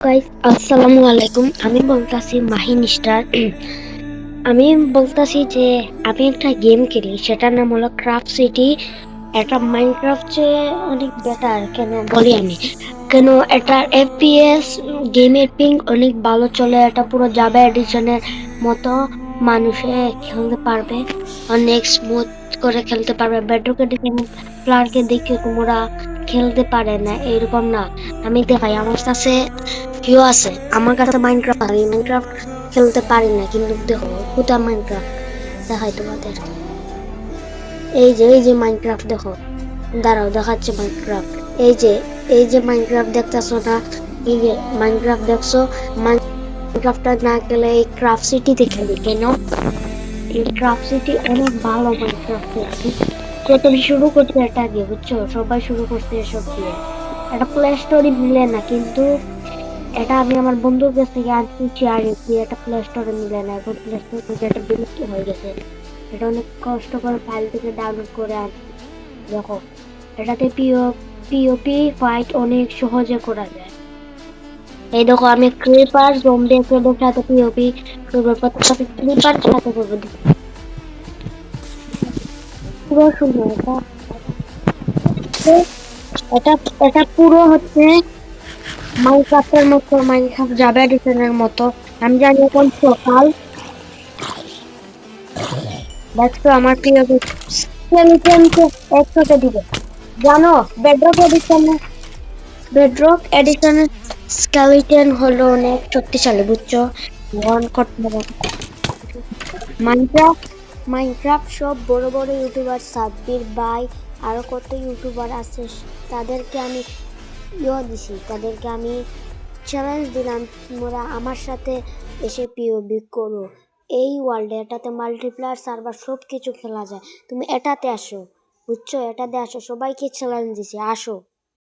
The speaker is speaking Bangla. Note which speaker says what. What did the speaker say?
Speaker 1: গাইস, আসসালামু আলাইকুম। আমি বলতাছি মাহিন স্টার। আমি বলতাছি যে আমি একটা গেম খেলি, সেটার নাম হলো ক্রাফট সিটি। এটা মাইনক্রাফট চেয়ে অনেক বেটার। কেন বলি আমি, কেন এটার এফপিএস গেমের পিং অনেক ভালো চলে। এটা পুরো জাভা এডিশনের মতো মানুষে খেলতে পারবে, অনেক স্মুথ করে খেলতে পারবে। বেডরক এডিশন প্লেয়ারকে দেখে তোমরা খেলতে পারে না এরকম না। আমি দেখাই, আমার কাছে কেউ আছে, আমার কাছে মাইনক্রাফট, আমি মাইনক্রাফট খেলতে পারি না, কিন্তু দেখো কোথা মাইনক্রাফট দেখাই তোমাদের। এই যে মাইনক্রাফট দেখো, দাঁড়াও দেখাচ্ছে মাইনক্রাফট। এই যে এই যে মাইনক্রাফট দেখতেছো না? এই যে মাইনক্রাফট দেখছো? মাইনক্রাফটটা না খেলে এই ক্রাফট সিটিতে খেলি কেন? এই ক্রাফট সিটি অনেক ভালো। মাইনক্রাফট প্রথম শুরু করতে এটা দিয়ে, বুঝছো? সবাই শুরু করতে এসব দিয়ে। এটা প্লে স্টোরে মিলে না, কিন্তু এটা আমি আমার বন্ধুর কাছ থেকে আনছি। আর কি, এটা প্লে স্টোরে মিলে না, এখন প্লে স্টোর থেকে এটা বিলুপ্ত হয়ে গেছে। এটা অনেক কষ্ট করে ফাইল থেকে ডাউনলোড করে আনছি। দেখো, এটাতে পিওপি ফাইট অনেক সহজে করা যায়। এই দেখো, আমি ক্রিপার জম্বি এর সাথে পিওপি করবো, সাথে ক্রিপার সাথে করবো। পুরো সুন্দর এটা এটা পুরো হচ্ছে মাইনক্রাফটের মতো, মাইনক্রাফট জাভা এডিশনের মতো। আমি জানি এখন সকাল, দেখছো আমার প্রিয় স্কেলিটনকে একসাথে দিবে, জানো? বেডরক এডিশনে বেডরক এডিশনের স্কেলিটন হলো অনেক শক্তিশালী, বুঝছো? রন করতে হবে। মাইনক্রাফট মাইনক্রাফট সব বড় বড় ইউটিউবার, সাব্বির ভাই, আরো কত ইউটিউবার আছে, তাদেরকে আমি দিছি, তাদেরকে আমি চ্যালেঞ্জ দিলাম, তোমরা আমার সাথে এসে পিওবি করো। এই ওয়ার্ল্ডে এটাতে মাল্টিপ্লেয়ার সার্ভার সব কিছু খেলা যায়, তুমি এটাতে আসো, বুঝছো? এটাতে আসো, সবাইকে চ্যালেঞ্জ দিছি, আসো।